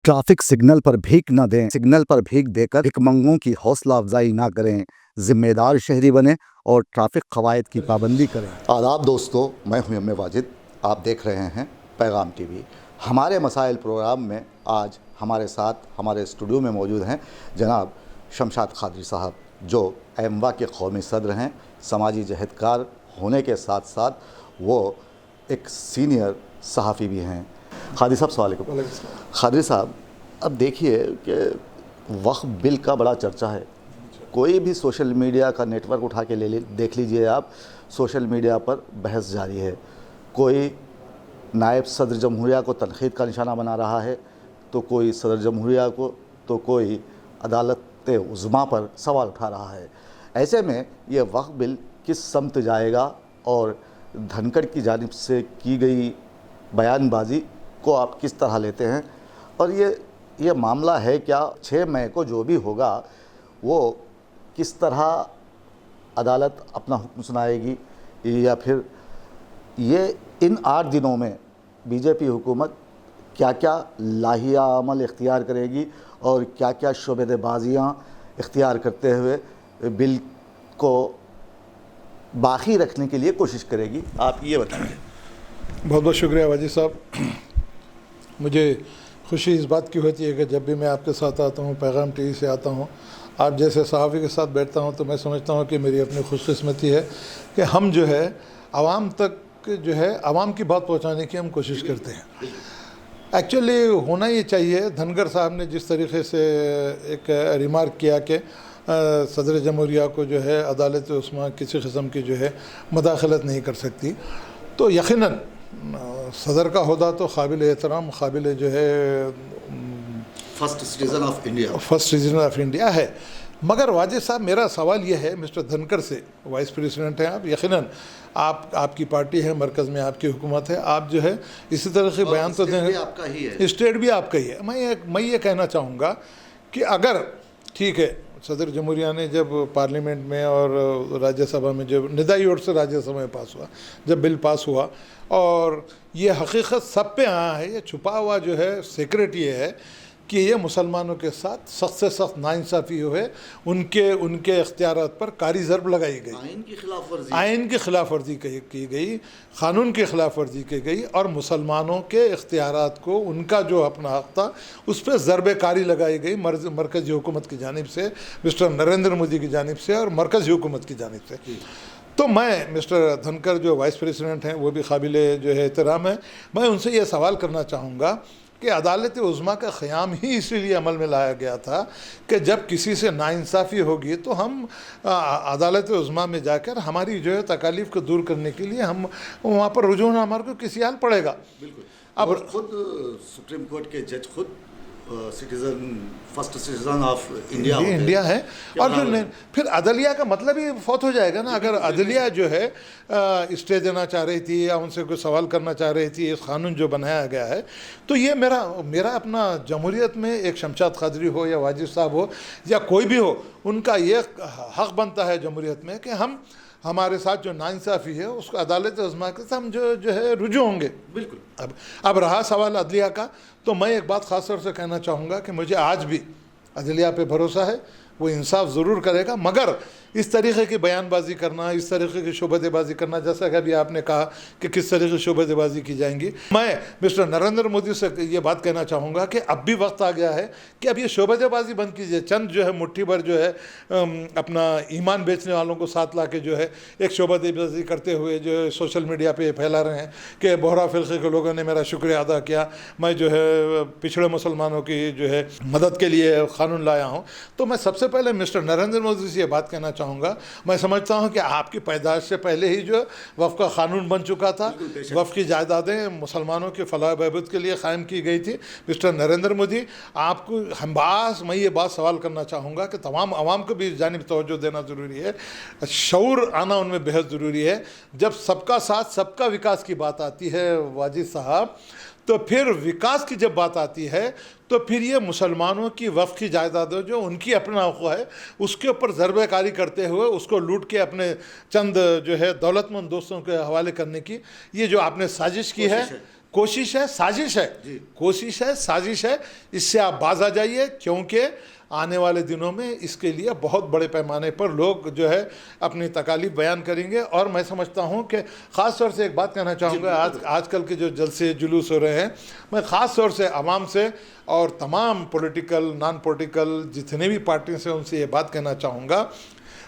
Traffic signal पर भीख न दें, सिग्नल पर भीख देकर भिखमंगों की हौसला अफजाई ना करें, जिम्मेदार शहरी बने और ट्रैफिक कवायद की पाबंदी करें। आदाब दोस्तों, मैं हूं एम ए वाजिद। आप देख रहे हैं पैगाम टीवी। हमारे मसाइल प्रोग्राम में आज हमारे साथ हमारे स्टूडियो में मौजूद हैं जनाब शमशाद खादरी साहब, जो एमवा के कौमी सदर हैं। समाजी जहदकार होने के साथ साथ वो एक सीनियर सहाफ़ी भी हैं। खादरी साहब सवाल अलैकुम। खादरी साहब, अब देखिए कि वक्फ बिल का बड़ा चर्चा है। कोई भी सोशल मीडिया का नेटवर्क उठा के देख लीजिए आप, सोशल मीडिया पर बहस जारी है। कोई नायब सदर जमहूरिया को तनक़ीद का निशाना बना रहा है, तो कोई सदर जमहूरिया को, तो कोई अदालत उज़्मा पर सवाल उठा रहा है। ऐसे में ये वक्फ बिल किस समत जाएगा और धनखड़ की जानिब से की गई बयानबाजी को आप किस तरह लेते हैं? और ये मामला है क्या 6 मई को जो भी होगा वो किस तरह अदालत अपना हुक्म सुनाएगी, या फिर ये इन 8 दिनों में बीजेपी हुकूमत क्या क्या लाहिया अमल इख्तियार करेगी और क्या क्या शोबेबाजियाँ इख्तियार करते हुए बिल को बाकी रखने के लिए कोशिश करेगी? आप ये बताइए। बहुत बहुत शुक्रिया वाजिद साहब। मुझे खुशी इस बात की होती है कि जब भी मैं आपके साथ आता हूँ, पैगाम टीवी से आता हूँ, आप जैसे सहाफ़ी के साथ बैठता हूँ, तो मैं समझता हूँ कि मेरी अपनी खुशकिस्मती है कि हम जो है आवाम तक जो है आवाम की बात पहुँचाने की हम कोशिश करते हैं। एक्चुअली होना ये चाहिए। धनगर साहब ने जिस तरीके से एक रिमार्क किया कि सदर जमहूरिया को जो है अदालत उस्मा किसी किस्म की जो है मदाखलत नहीं कर सकती, तो यकीनन सदर का होदा तो काबिल एहतराम, काबिल जो है फर्स्ट सिटीज़न ऑफ इंडिया है। मगर वाजिद साहब, मेरा सवाल यह है मिस्टर धनखड़ से, वाइस प्रेसिडेंट हैं आप, यकीनन आपकी पार्टी है, मरकज़ में आपकी हुकूमत है, आप जो है इसी तरह के बयान तो दें, आपका ही है, स्टेट भी आपका ही है। मैं ये कहना चाहूँगा कि अगर ठीक है, सदर जमहूरिया ने जब पार्लियामेंट में और राज्यसभा में जब निदाई ओर से राज्यसभा में पास हुआ, जब बिल पास हुआ, और ये हकीकत सब पे आया है, ये छुपा हुआ जो है सीक्रेट ये है कि ये मुसलमानों के साथ सख्त से सख्त नाइंसाफ़ी हुए, उनके इख्तियारात पर कारी ज़रब लगाई गई, आइन की खिलाफ वर्जी की गई, क़ानून की खिलाफ वर्जी की गई, और मुसलमानों के इख्तियारात को उनका जो अपना हक़ था उस पर ज़रब कारी लगाई गई मरकज़ी हुकूमत की जानिब से, मिस्टर नरेंद्र मोदी की जानिब से और मरकज़ी हुकूमत की जानिब से। तो मैं मिस्टर धनखड़ जो वाइस प्रेसिडेंट हैं, वो भी काबिल जो है एहतराम है, मैं उनसे ये सवाल करना चाहूँगा कि अदालत उज़्मा का क़याम ही इसीलिए अमल में लाया गया था कि जब किसी से नाइंसाफ़ी होगी तो हम अदालत उज़्मा में जाकर हमारी जो है तकालीफ़ को दूर करने के लिए हम वहाँ पर रुजू होना हमारे को किसी हाल पड़ेगा। बिल्कुल। अब खुद सुप्रीम कोर्ट के जज खुद फर्स्ट सिटीज़न ऑफ इंडिया है, और फिर अदलिया का मतलब ही फौत हो जाएगा ना। अगर अदलिया जो है स्टे देना चाह रही थी या उनसे कोई सवाल करना चाह रही थी, इस कानून जो बनाया गया है, तो ये मेरा अपना जमहूरियत में एक शमशाद खादरी हो या वाजिद साहब हो या कोई भी हो, उनका ये हक़ बनता है जमहूरियत में कि हमारे साथ जो नाइंसाफ़ी है उसको अदालत उज़्मा के साथ हम जो है रुजू होंगे। बिल्कुल। अब रहा सवाल अदलिया का, तो मैं एक बात ख़ास तौर से कहना चाहूँगा कि मुझे आज भी अदलिया पे भरोसा है, वो इंसाफ ज़रूर करेगा। मगर इस तरीक़े की बयानबाजी करना, इस तरीक़े की शोबदेबाजी करना, जैसा कि अभी आपने कहा कि किस तरीके की शोबदेबाजी की जाएंगी, मैं मिस्टर नरेंद्र मोदी से ये बात कहना चाहूँगा कि अब भी वक्त आ गया है कि अब ये शोबदेबाजी बंद कीजिए। चंद जो है मुट्ठी भर जो है अपना ईमान बेचने वालों को साथ ला के जो है एक शोबदेबाजी करते हुए जो है सोशल मीडिया पर फैला रहे हैं कि बोहरा फ़िरक़े के लोगों ने मेरा शुक्रिया अदा किया, मैं जो है पिछड़े मुसलमानों की जो है मदद के लिए क़ानून लाया हूँ। तो मैं सबसे पहले मिस्टर नरेंद्र मोदी से ये बात कहना चाहूँगा, मैं समझता हूँ कि आपकी पैदाइश से पहले ही जो वफ़ का क़ानून बन चुका था, वफ़ की जायदादें मुसलमानों के फलाह बहबूद के लिए क़ायम की गई थी। मिस्टर नरेंद्र मोदी, आपको मैं ये बात सवाल करना चाहूँगा कि तमाम आवाम को भी जानिब तवज्जो देना ज़रूरी है, शऊर आना उनमें बेहद ज़रूरी है। जब सबका साथ सबका विकास की बात आती है वाजिद साहब, तो फिर विकास की जब बात आती है तो फिर ये मुसलमानों की वफ़ की जायदादों जो उनकी अपना हक़ है उसके ऊपर ज़रबेकारी करते हुए उसको लूट के अपने चंद जो है दौलतमंद दोस्तों के हवाले करने की ये जो आपने साजिश की है, कोशिश है, साजिश है, कोशिश है, साजिश है। इससे आप बाज आ जाइए, क्योंकि आने वाले दिनों में इसके लिए बहुत बड़े पैमाने पर लोग जो है अपनी तकालीफ बयान करेंगे। और मैं समझता हूं कि ख़ास तौर से एक बात कहना चाहूँगा, आजकल के जो जलसे जुलूस हो रहे हैं, मैं ख़ास तौर से आवाम से और तमाम पॉलिटिकल नॉन पॉलिटिकल जितने भी पार्टी से उनसे ये बात कहना चाहूँगा,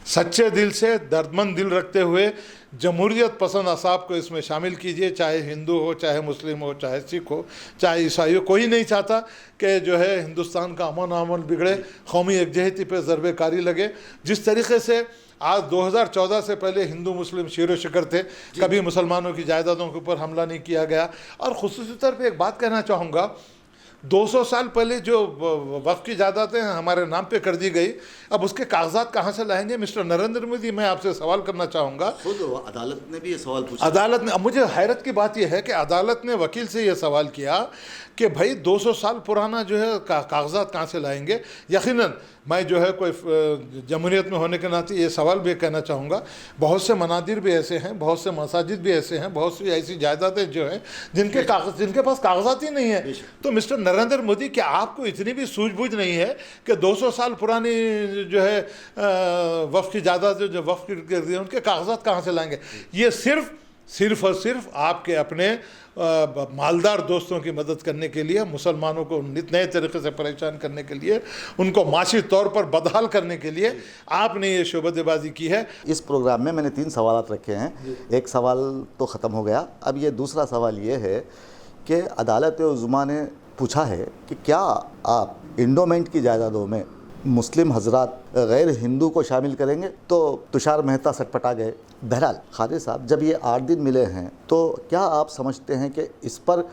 सच्चे दिल से, दर्दमंद दिल रखते हुए जमहूरियत पसंद असाब को इसमें शामिल कीजिए। चाहे हिंदू हो, चाहे मुस्लिम हो, चाहे सिख हो, चाहे ईसाई हो। कोई नहीं चाहता कि जो है हिंदुस्तान का अमन अमन बिगड़े, कौमी यकजहती पे ज़रबे कारी लगे। जिस तरीके से आज 2014 से पहले हिंदू मुस्लिम शेर शिकर थे, कभी मुसलमानों की जायदादों के ऊपर हमला नहीं किया गया। और ख़ुसूसी तौर पर एक बात कहना चाहूँगा, 200 साल पहले जो वक्फ की जायदादें हमारे नाम पे कर दी गई, अब उसके कागजात कहाँ से लाएंगे? मिस्टर नरेंद्र मोदी, मैं आपसे सवाल करना चाहूँगा। खुद अदालत ने भी ये सवाल पूछा। अदालत ने, अब मुझे हैरत की बात यह है कि अदालत ने वकील से ये सवाल किया कि भाई 200 साल पुराना जो है कागजात कहाँ से लाएंगे। यकीनन मैं जो है कोई जमहूरियत में होने के नाते ये सवाल भी कहना चाहूँगा, बहुत से मनादिर भी ऐसे हैं, बहुत से मसाजिद भी ऐसे हैं, बहुत सी ऐसी जायदादें जो हैं जिनके पास कागजात ही नहीं है। तो मिस्टर नरेंद्र मोदी, क्या आपको इतनी भी सूझबूझ नहीं है कि 200 साल पुरानी जो है वक्फ की जायदाद जो वक्फ कर दी है, उनके कागजात कहाँ से लाएंगे? ये सिर्फ और सिर्फ आपके अपने मालदार दोस्तों की मदद करने के लिए, मुसलमानों को नए तरीके से परेशान करने के लिए, उनको माशी तौर पर बदहाल करने के लिए आपने ये शोबदेबाजी की है। इस प्रोग्राम में मैंने 3 सवाल रखे हैं। एक सवाल तो ख़त्म हो गया, अब ये दूसरा सवाल ये है कि अदालत उज़्मा ने पूछा है कि क्या आप इंडोमेंट की जायदादों में मुस्लिम हजरात गैर हिंदू को शामिल करेंगे? तो तुषार मेहता सटपटा गए। बहरहाल खालिद साहब, जब ये 8 दिन मिले हैं तो क्या आप समझते हैं कि इस पर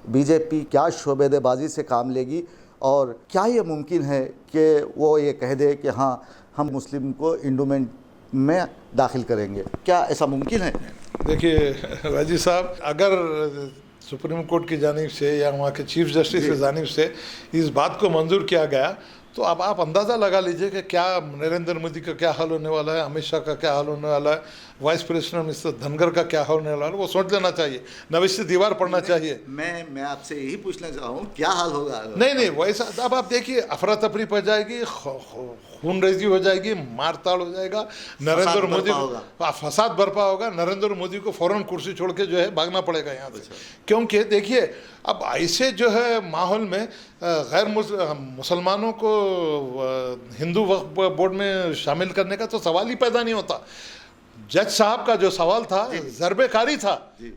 बीजेपी क्या शोबेबाजी से काम लेगी, और क्या ये मुमकिन है कि वो ये कह दे कि हाँ, हम मुस्लिम को इंडोमेंट में दाखिल करेंगे? क्या ऐसा मुमकिन है? देखिए वाजी साहब, अगर सुप्रीम कोर्ट की जानिब से या वहाँ के चीफ जस्टिस की जानिब से इस बात को मंजूर किया गया, तो अब आप अंदाज़ा लगा लीजिए कि क्या नरेंद्र मोदी का क्या हाल होने वाला है, अमित शाह का क्या हाल होने वाला है, वाइस प्रेसिडेंट मिस्टर धनगर का क्या होने वाला है। वो सोच लेना चाहिए, नविश से दीवार पढ़ना चाहिए। मैं आपसे यही पूछना चाह रहा हूँ, क्या हाल होगा? नहीं वैसा, अब आप देखिए, अफरा तफरी पड़ जाएगी, खूनरेजी हो जाएगी, मारताड़ हो जाएगा, नरेंद्र मोदी को फसाद बरपा होगा, नरेंद्र मोदी को फौरन कुर्सी छोड़ के जो है भागना पड़ेगा यहाँ से। क्योंकि देखिए, अब ऐसे जो है माहौल में गैर मुसलमानों को हिंदू वक्फ बोर्ड में शामिल करने का तो सवाल ही पैदा नहीं होता। जज साहब का जो सवाल था ज़रबेकारी था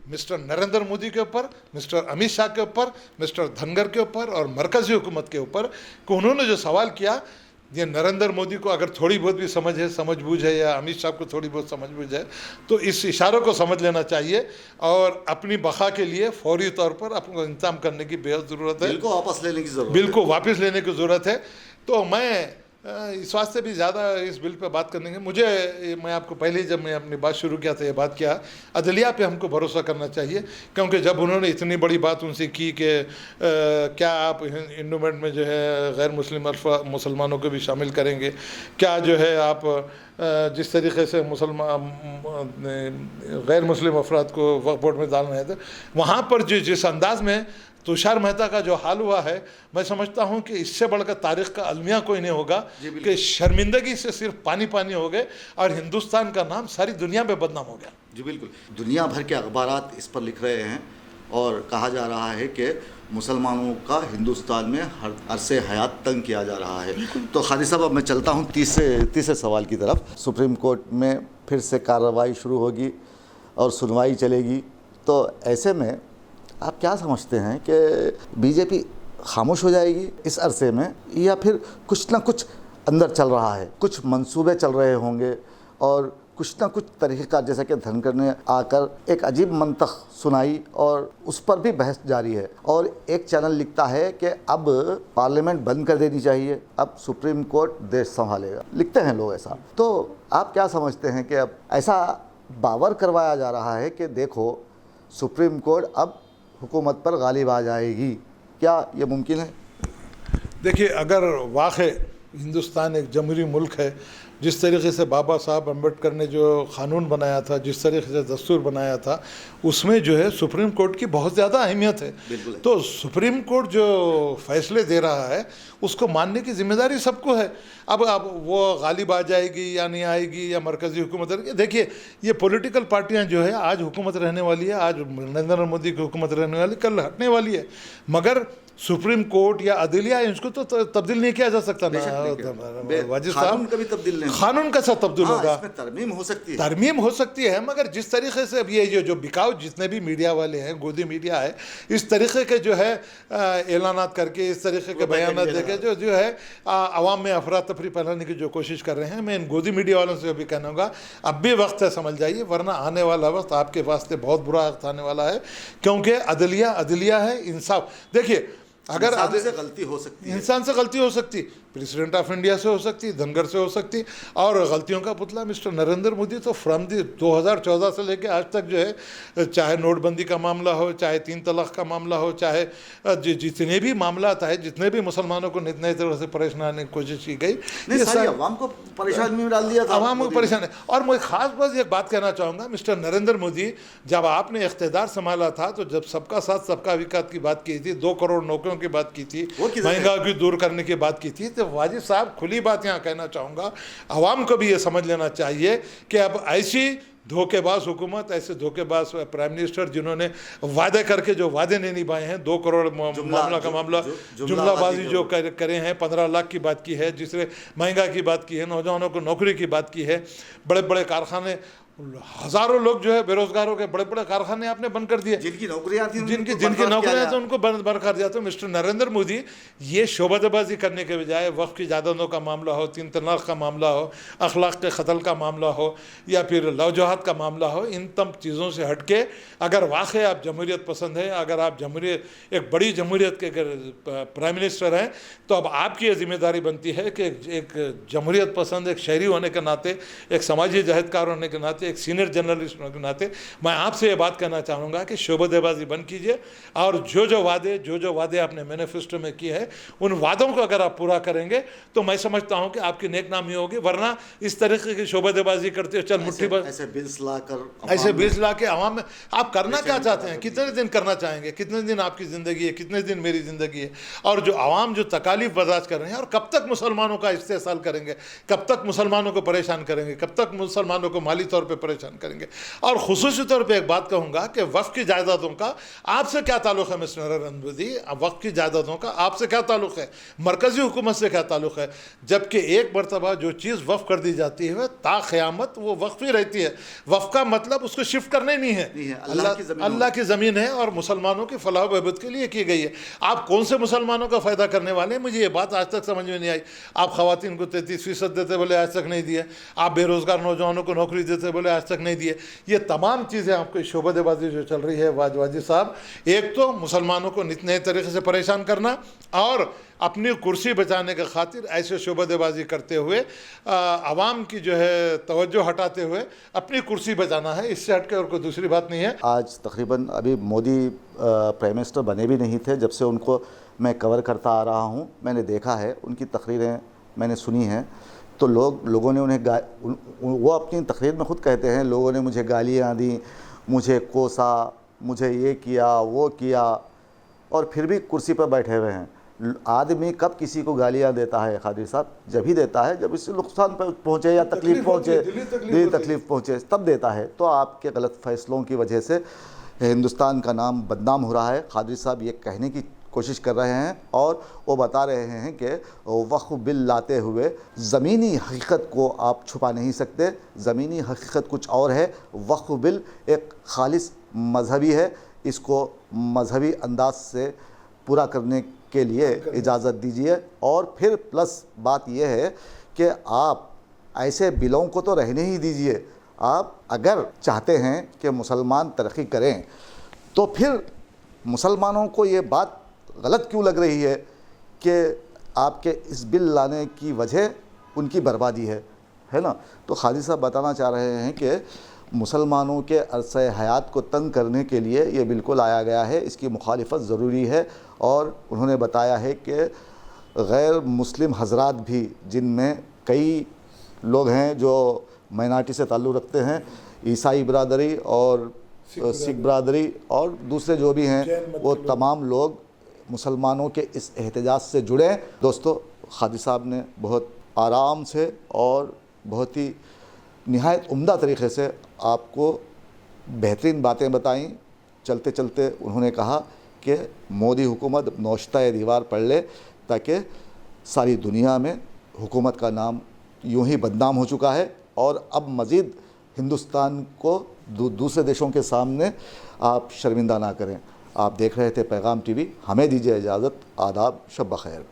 मिस्टर नरेंद्र मोदी के ऊपर, मिस्टर अमित शाह के ऊपर, मिस्टर धनगर के ऊपर और मरकज़ी हुकूमत के ऊपर, कि उन्होंने जो सवाल किया, ये नरेंद्र मोदी को अगर थोड़ी बहुत भी समझबूझ है या अमित शाह को थोड़ी बहुत समझबूझ है, तो इस इशारों को समझ लेना चाहिए और अपनी बका के लिए फौरी तौर पर अपने इंतजाम करने की बेहद ज़रूरत है। बिल्कुल वापस लेने की ज़रूरत, बिल्कुल वापस लेने की ज़रूरत है। तो मैं इस वास्ते भी ज़्यादा इस बिल पे बात करने के, मैं आपको पहले जब मैं अपनी बात शुरू किया था ये बात किया, अदलिया पे हमको भरोसा करना चाहिए। क्योंकि जब उन्होंने इतनी बड़ी बात उनसे की कि क्या आप इंडोमेंट में जो है गैर मुसलमानों को भी शामिल करेंगे, क्या जो है आप जिस तरीके से गैर मुस्लिम अफराद को वक्फ बोर्ड में डालना है, तो वहाँ पर जिस अंदाज में तुषार मेहता का जो हाल हुआ है, मैं समझता हूं कि इससे बढ़कर तारीख का अलमिया कोई नहीं होगा कि शर्मिंदगी से सिर्फ पानी पानी हो गए और हिंदुस्तान का नाम सारी दुनिया में बदनाम हो गया। जी बिल्कुल, दुनिया भर के अखबारात इस पर लिख रहे हैं और कहा जा रहा है कि मुसलमानों का हिंदुस्तान में हर अरसे हयात तंग किया जा रहा है। तो खालिद साहब, अब मैं चलता हूँ तीसरे सवाल की तरफ। सुप्रीम कोर्ट में फिर से कार्रवाई शुरू होगी और सुनवाई चलेगी, तो ऐसे में आप क्या समझते हैं कि बीजेपी खामोश हो जाएगी इस अरसे में, या फिर कुछ ना कुछ अंदर चल रहा है, कुछ मंसूबे चल रहे होंगे और कुछ ना कुछ तरीक़ा, जैसा कि धनकर ने आकर एक अजीब मंतख सुनाई और उस पर भी बहस जारी है, और एक चैनल लिखता है कि अब पार्लियामेंट बंद कर देनी चाहिए, अब सुप्रीम कोर्ट देश संभालेगा, लिखते हैं लोग ऐसा। तो आप क्या समझते हैं कि अब ऐसा बावर करवाया जा रहा है कि देखो सुप्रीम कोर्ट अब हुकूमत पर गालिब आ जाएगी, क्या ये मुमकिन है? देखिए, अगर वाक़ई हिंदुस्तान एक जमहूरी मुल्क है, जिस तरीके से बाबा साहब अम्बेडकर ने जो क़ानून बनाया था, जिस तरीके से दस्तूर बनाया था, उसमें जो है सुप्रीम कोर्ट की बहुत ज़्यादा अहमियत है। तो सुप्रीम कोर्ट जो फैसले दे रहा है उसको मानने की जिम्मेदारी सबको है। अब वो गालिब आ जाएगी या नहीं आएगी, या मरकज़ी हुकूमत रहेगी। देखिए, ये पॉलिटिकल पार्टियां जो है आज हुकूमत रहने वाली है, आज नरेंद्र मोदी की हुकूमत रहने वाली, कल हटने वाली है, मगर सुप्रीम कोर्ट या अदलिया इसको तो तब्दील नहीं किया जा सकता ना वाजिद साहब। कभी तब्दील नहीं, कानून कैसा तब्दील होगा? इसमें तरमीम हो सकती है, तरमीम हो सकती है, मगर जिस तरीके से अब ये जो बिकाऊ जितने भी मीडिया वाले हैं, गोदी मीडिया है, इस तरीके के जो है ऐलानात करके, इस तरीके के बयान देके जो है आवाम में अफरा तफरी फैलाने की जो कोशिश कर रहे हैं, मैं इन गोदी मीडिया वालों से भी कहना होगा अब भी वक्त है, समझ जाइए, वरना आने वाला वक्त आपके वास्ते बहुत बुरा वक्त आने वाला है। क्योंकि अदलिया है, इंसाफ। देखिए, अगर इंसान से गलती हो सकती है, इंसान से गलती हो सकती, प्रेसिडेंट ऑफ इंडिया से हो सकती, धनगर से हो सकती, और गलतियों का पुतला मिस्टर नरेंद्र मोदी तो फ्रॉम 2014 से लेकर आज तक जो है, चाहे नोटबंदी का मामला हो, चाहे 3 तलाक का मामला हो, चाहे जितने भी मामला है, जितने भी मुसलमानों को नई तरह से परेशान करने की कोशिश की गई, ये सारी अवाम को परेशानी में डाल दिया था, अवाम को परेशान है। और मैं खास बात एक बात कहना चाहूँगा, मिस्टर नरेंद्र मोदी जब आपने इख्तियार संभाला था, तो जब सबका साथ सबका विकास की बात की थी, 2 करोड़ नौकरियों की बात की थी, महंगाई दूर करने की बात की थी, तो वाजिद साहब खुली बात यहाँ कहना चाहूँगा, आवाम को भी ये समझ लेना चाहिए कि अब ऐसी धोखेबाज हुकूमत, ऐसे धोखेबाज प्राइम मिनिस्टर जिन्होंने वादे करके जो वादे नहीं निभाए हैं, 2 करोड़ मामला जुमलाबाजी जो करे हैं, 15 लाख की बात की है, जिसने महंगाई की बात की है, नौजवानों को नौकरी की बात की है, बड़े बड़े कारखाने, हजारों लोग जो है बेरोजगारों के बड़े बड़े कारखाने आपने बंद कर दिए, जिनकी नौकरियां थी, जिनकी नौकरियां थी उनको बंद कर दिया। तो मिस्टर नरेंद्र मोदी ये शोबादबाजी करने के बजाय वक्फ की जायदादों का मामला हो, 3 तलाक का मामला हो, अखलाक के क़त्ल का मामला हो, या फिर लवजहाद का मामला हो, इन तम चीज़ों से हट के अगर वाकई आप जमहूरियत पसंद है, अगर आप एक बड़ी जमहूरियत के प्राइम मिनिस्टर हैं, तो अब आपकी ये जिम्मेदारी बनती है कि एक जमहूरियत पसंद, एक शहरी होने के नाते, एक समाजी जहदकार होने के नाते, एक सीनियर जर्नलिस्ट होने के नाते मैं आपसे ये बात कहना चाहूँगा कि शोबदेबाजी बंद कीजिए, और जो वादे आपने मैनिफेस्टो में किए हैं, उन वादों को अगर आप पूरा करेंगे तो मैं समझता हूँ कि आपकी नेक नामी होगी। वरना इस तरीके की शोबदेबाजी करते हो, चल मुट्ठी भर ऐसे बिल्स ला के आवाम में आप करना क्या चाहते हैं? कितने दिन करना चाहेंगे? कितने दिन आपकी ज़िंदगी है, कितने दिन मेरी ज़िंदगी है? और जो आवाम जो तकालीफ बर्दाश्त कर रहे हैं, और कब तक मुसलमानों का इस्तेसाल करेंगे, कब तक मुसलमानों को परेशान करेंगे, कब तक मुसलमानों को माली तौर पर परेशान करेंगे? और खुसूसी तौर पे एक बात कहूँगा कि वक्फ की जायदादों का आपसे क्या ताल्लुक़ है मिस्टर नरेंद्र मोदी? वक्फ की जायदादों का आपसे क्या ताल्लुक़ है? मरकज़ी हुकूमत से क्या ताल्लुक़ है? जबकि एक मरतबा जो चीज़ वक्फ कर दी जाती है ता क़यामत वो वक्फ ही रहती है। वक्फ का मतलब उसको शिफ्ट करना ही नहीं है, अल्लाह की ज़मीन है और मुसलमानों की फलाह बहबूद के लिए की गई है। आप कौन से मुसलमानों का फ़ायदा करने वाले हैं? मुझे ये बात आज तक समझ में नहीं आई। आप ख़वातीन को 33% देते बोले, आज तक नहीं दिए। आप बेरोज़गार नौजवानों को नौकरी देते बोले, आज तक नहीं दिए। ये तमाम चीज़ें आपको शोबदेबाजी जो चल रही है वाजिद साहब, एक तो मुसलमानों को नित नए तरीके से परेशान करना, और अपनी कुर्सी बचाने के खातिर ऐसे शोबदेबाजी करते हुए आवाम की जो है तवज्जो हटाते हुए अपनी कुर्सी बचाना है, इससे हट के और कोई दूसरी बात नहीं है। आज तकरीबन अभी मोदी प्राइम मिनिस्टर बने भी नहीं थे, जब से उनको मैं कवर करता आ रहा हूँ, मैंने देखा है, उनकी तकरीरें मैंने सुनी हैं, तो लोगों ने उन्हें वो अपनी तकरीर में ख़ुद कहते हैं, लोगों ने मुझे गालियाँ दी, मुझे कोसा, मुझे ये किया वो किया, और फिर भी कुर्सी पर बैठे हुए हैं। आदमी कब किसी को गालियाँ देता है खादिर साहब? जब ही देता है जब इससे नुकसान पहुँचे या तकलीफ़ पहुँचे, दिली तकलीफ़ पहुँचे, तब देता है। तो आपके गलत फ़ैसलों की वजह से हिंदुस्तान का नाम बदनाम हो रहा है। खादिर साहब ये कहने की कोशिश कर रहे हैं, और वो बता रहे हैं कि वक्फ बिल लाते हुए ज़मीनी हकीकत को आप छुपा नहीं सकते। ज़मीनी हकीकत कुछ और है। वक्फ बिल एक खालिस मजहबी है, इसको मजहबी अंदाज से पूरा करने के लिए इजाज़त दीजिए। और फिर प्लस बात यह है कि आप ऐसे बिलों को तो रहने ही दीजिए। आप अगर चाहते हैं कि मुसलमान तरक्की करें, तो फिर मुसलमानों को ये बात गलत क्यों लग रही है कि आपके इस बिल लाने की वजह उनकी बर्बादी है ना? तो खालिद साहब बताना चाह रहे हैं कि मुसलमानों के अरसे हयात को तंग करने के लिए ये बिल्कुल आया गया है, इसकी मुखालिफत ज़रूरी है। और उन्होंने बताया है कि गैर मुस्लिम हजरात भी, जिनमें कई लोग हैं जो माइनॉरिटी से ताल्लुक़ रखते हैं, ईसाई बरादरी और सिख बरादरी और दूसरे जो भी हैं, वो तमाम लोग मुसलमानों के इस एहतजाज से जुड़े। दोस्तों, कादी साहब ने बहुत आराम से और बहुत ही निहायत उम्दा तरीक़े से आपको बेहतरीन बातें बताईं। चलते चलते उन्होंने कहा कि मोदी हुकूमत नौश्ता दीवार पढ़ ले, ताकि सारी दुनिया में हुकूमत का नाम यूं ही बदनाम हो चुका है और अब मज़ीद हिंदुस्तान को दूसरे देशों के सामने आप शर्मिंदा ना करें। आप देख रहे थे पैगाम टीवी। हमें दीजिए इजाज़त। आदाब, शब बख़ैर।